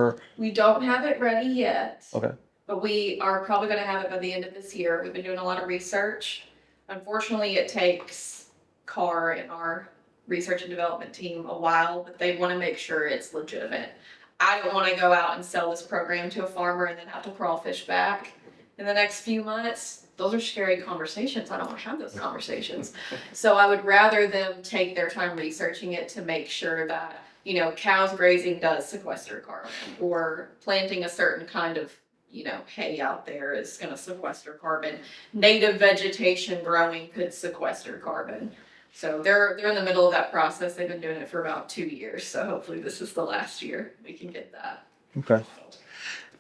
or? We don't have it ready yet. Okay. But we are probably going to have it by the end of this year. We've been doing a lot of research. Unfortunately, it takes CAR and our research and development team a while, but they want to make sure it's legitimate. I don't want to go out and sell this program to a farmer and then have to crawfish back in the next few months. Those are scary conversations. I don't want to have those conversations. So I would rather them take their time researching it to make sure that, cows grazing does sequester carbon, or planting a certain kind of hay out there is going to sequester carbon. Native vegetation growing could sequester carbon. So they're in the middle of that process. They've been doing it for about 2 years. So hopefully this is the last year we can get that. Okay.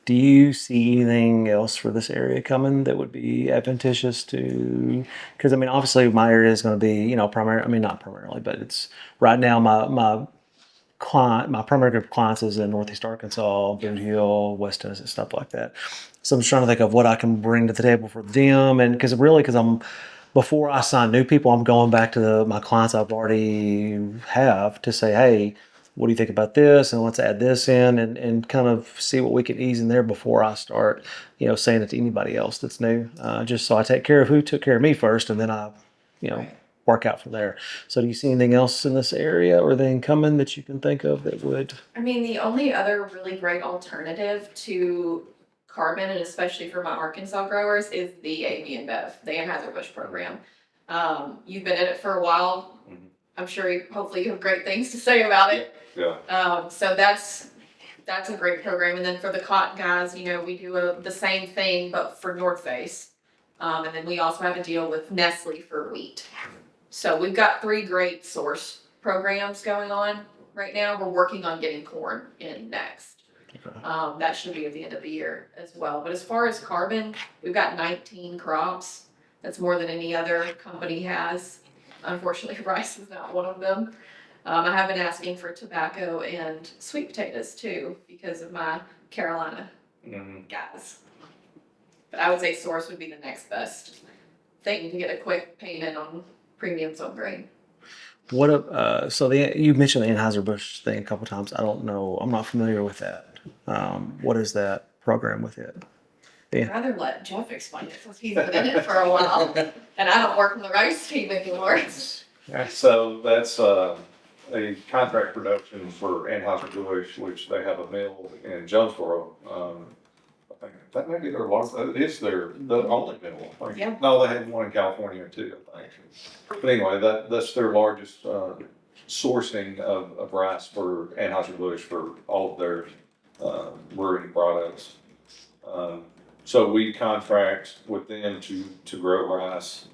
Do you see anything else for this area coming that would be advantageous to? Because obviously my area is going to be, not primarily, but it's right now my primary group of clients is in Northeast Arkansas, Boot Hill, West Tennessee, stuff like that. So I'm just trying to think of what I can bring to the table for them, and because before I sign new people, I'm going back to my clients I've already have to say, hey, what do you think about this? And let's add this in and kind of see what we can ease in there before I start, saying it to anybody else that's new. Just so I take care of who took care of me first, and then I, Right. work out from there. So do you see anything else in this area or anything coming that you can think of that would? The only other really great alternative to carbon, and especially for my Arkansas growers, is the AB InBev, the Anheuser-Busch program. You've been in it for a while. Mhm. I'm sure hopefully you have great things to say about it. Yeah. So that's a great program. And then for the cotton guys, we do the same thing, but for North Face. And then we also have a deal with Nestle for wheat. So we've got 3 great source programs going on right now. We're working on getting corn in next. That should be at the end of the year as well. But as far as carbon, we've got 19 crops. That's more than any other company has. Unfortunately, rice is not one of them. I have been asking for tobacco and sweet potatoes too because of my Carolina guys. But I would say source would be the next best thing to get a quick payment on premiums on grain. You mentioned the Anheuser-Busch thing a couple times. I don't know. I'm not familiar with that. What is that program with it? I'd rather let Jeff explain it since he's been in it for a while, and I don't work on the rice team anymore. So that's a contract production for Anheuser-Busch, which they have a mill in Jonesboro. I think that may be their largest. It is the only mill. Yeah. No, they had one in California too, I think. But anyway, that's their largest sourcing of rice for Anheuser-Busch for all of their brewing products. So we contract with them to grow rice,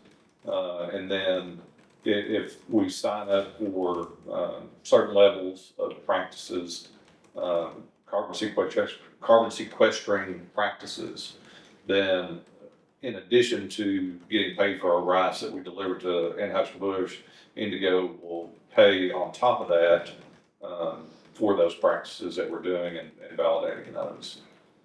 and then if we sign up for certain levels of practices, carbon sequestering practices, then in addition to getting paid for our rice that we deliver to Anheuser-Busch, Indigo will pay on top of that for those practices that we're doing and validating those.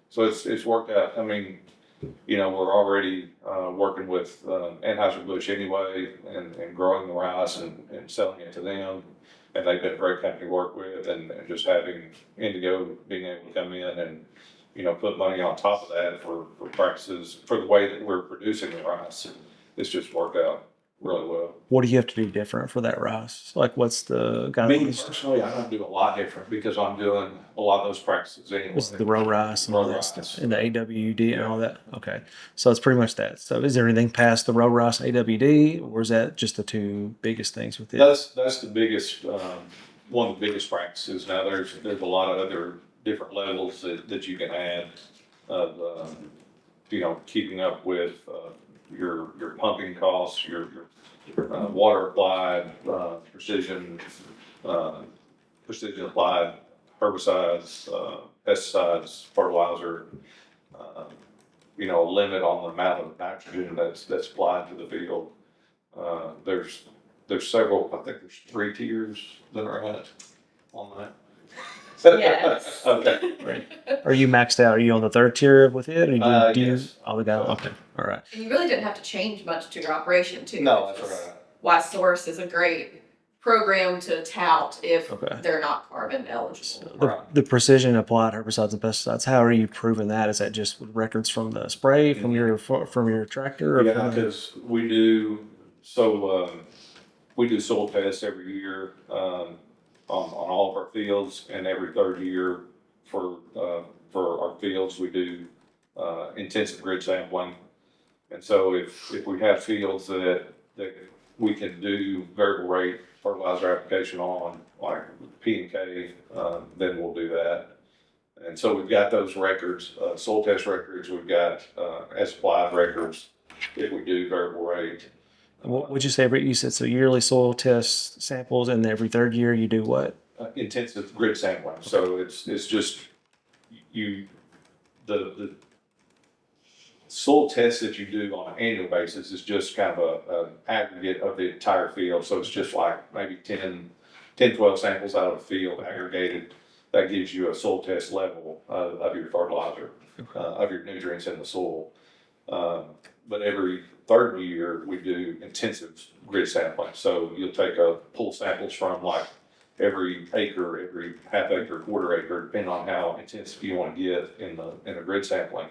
So it's worked out. We're already working with Anheuser-Busch anyway and growing the rice and selling it to them. And they've been a great company to work with, and just having Indigo being able to come in and, put money on top of that for practices, for the way that we're producing the rice. It's just worked out really well. What do you have to do different for that rice? Like, what's the Me guidelines? personally, I don't do a lot different because I'm doing a lot of those practices anyway. Is the row rice and all Row that rice. stuff, and the AWD and all that? Okay, so it's pretty much that. So is there anything past the row rice AWD, or is that just the 2 biggest things with it? That's the biggest, one of the biggest practices. Now there's a lot of other different levels that you can add of, keeping up with your pumping costs, your water applied, precision applied herbicides, pesticides, fertilizer, a limit on the amount of nitrogen that's applied to the field. There's several, I think there's 3 tiers that are at on that. Yes. Okay. Right. Are you maxed out? Are you on the 3rd tier with it? Or do you? Yes. Oh, the guy. Okay. All right. And you really didn't have to change much to your operation too. No, that's right. Why source is a great programmed to tout if Okay. they're not carbon eligible. The precision applied herbicides and pesticides. How are you proving that? Is that just records from the spray from your tractor? Or Yeah, from because we do soil tests every year, on all of our fields, and every third year for our fields, we do, intensive grid sampling. And so if we have fields that we can do variable rate fertilizer application on, like P and K, then we'll do that. And so we've got those records, soil test records, we've got, as applied records if we do variable rate. what would you say? You said so yearly soil test samples, and every third year you do what? Intensive grid sampling. So it's just the soil test that you do on an annual basis is just kind of an aggregate of the entire field. So it's just like maybe 12 samples out of the field aggregated. That gives you a soil test level of your fertilizer, of your nutrients in the soil. But every third year we do intensive grid sampling. So you'll take pull samples from like every acre, every half acre, quarter acre, depending on how intensive you want to get in the grid sampling.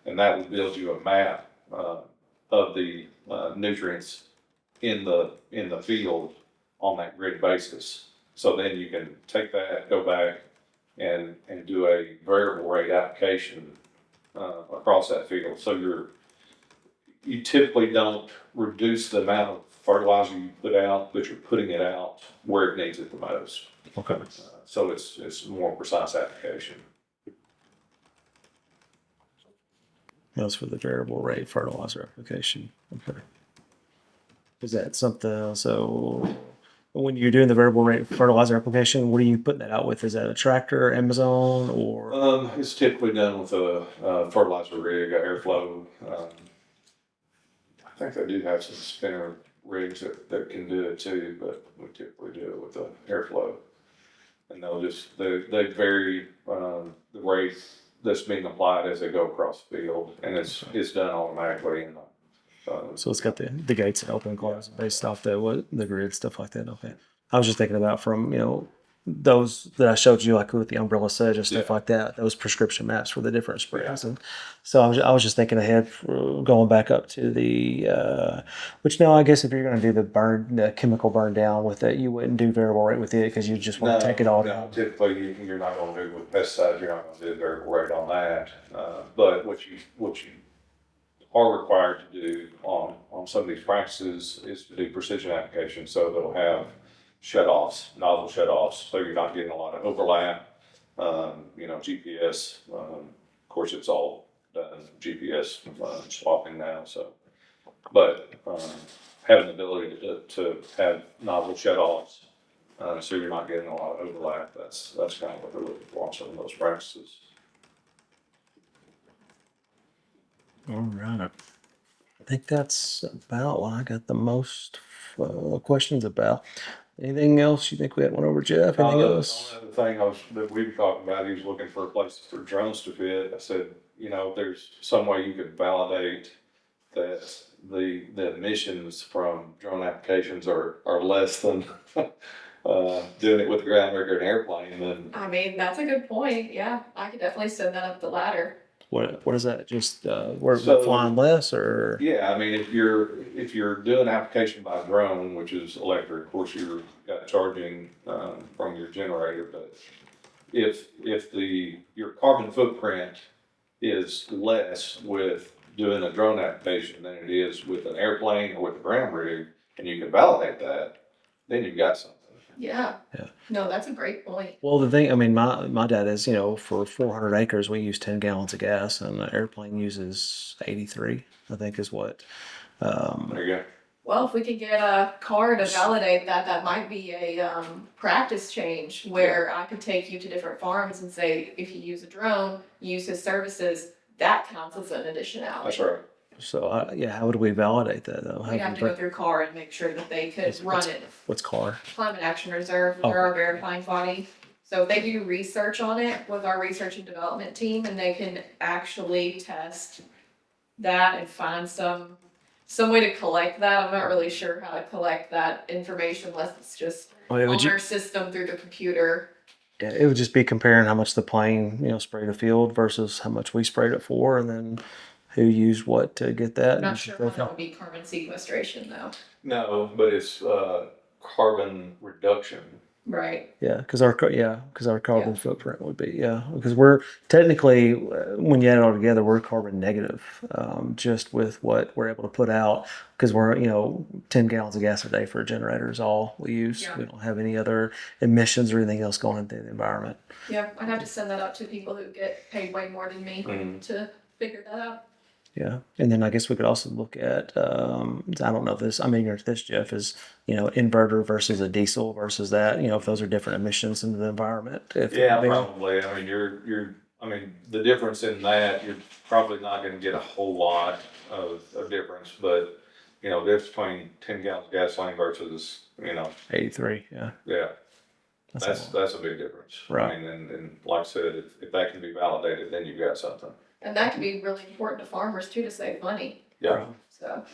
And that will build you a map of the nutrients in the field on that grid basis. So then you can take that, go back and do a variable rate application across that field. So you typically don't reduce the amount of fertilizer you put out, but you're putting it out where it needs it the most. Okay. So it's more precise application. That's for the variable rate fertilizer application. Okay. Is that something? So when you're doing the variable rate fertilizer application, what are you putting that out with? Is that a tractor, Amazon, or? It's typically done with a fertilizer rig, a airflow. I think they do have some spinner rigs that can do it too, but we typically do it with the airflow. And they vary the rate that's being applied as they go across the field, and it's done automatically. So it's got the gates that open and close based off the grid, stuff like that. Okay. I was just thinking about from, those that I showed you, like with the umbrella sedge and stuff Yeah. like that, those prescription maps for the different sprays. And so I was just thinking ahead for going back up to which now I guess if you're going to do the chemical burn down with it, you wouldn't do variable rate with it because you just want to take it all down. Typically, you're not going to do with pesticides. You're not going to do variable rate on that. But what you are required to do on some of these practices is to do precision application. So they'll have nozzle shutoffs, so you're not getting a lot of overlap. GPS. Of course, it's all done GPS swapping now. So, but having the ability to have nozzle shutoffs, so you're not getting a lot of overlap. That's kind of what they're looking for on some of those practices. All right. I think that's about what I got the most questions about. Anything else you think we had one over, Jeff? Anything else? The only other thing that we were talking about, he was looking for a place for drones to fit. I said, there's some way you could validate that the emissions from drone applications are less than doing it with a ground rigger and airplane. Then I mean, that's a good point. Yeah, I could definitely send that up the ladder. What is that? Just we're So- flying less, or yeah, I mean, if you're doing application by drone, which is electric, of course you've got charging from your generator, but if your carbon footprint is less with doing a drone application than it is with an airplane or with a ground rig, and you can validate that, then you've got something. Yeah. Yeah. No, that's a great point. well, the thing. I mean, my dad is for 400 acres we use 10 gallons of gas, and the airplane uses 83. I think is what. There you go. Well, if we could get a car to validate that, that might be a practice change where I could take you to different farms and say, if you use a drone, use his services, that counts as an additionality. That's right. So how would we validate that though? We'd have to go through CAR and make sure that they could run it. What's CAR? Climate Action Reserve, they're our verifying body. So they do research on it with our research and development team, and they can actually test that and find some some way to collect that. I'm not really sure how to collect that information unless it's just Well, it would on our system through the computer. yeah, it would just be comparing how much the plane, sprayed a field versus how much we sprayed it for, and then who used what to get that. I'm not And sure go how from- that would be carbon sequestration though. No, but it's carbon reduction. Right. Yeah, because our carbon footprint would be because we're technically when you add it all together we're carbon negative just with what we're able to put out because we're 10 gallons of gas a day for a generator is all we use. Yeah. We don't have any other emissions or anything else going into the environment. Yeah, I'd have to send that up to people who get paid way more than me to figure that out. Yeah, and then I guess we could also look at I don't know if this. I mean, this Jeff is inverter versus a diesel versus that. If those are different emissions into the environment. Yeah, probably. I mean, I mean, the difference in that, you're probably not gonna get a whole lot of difference, but, the difference between 10 gallons of gasoline versus, 83. Yeah, yeah, that's that's a big difference. Right. I mean, and like I said, if that can be validated, then you've got something. And that can be really important to farmers too to save money. Yeah. So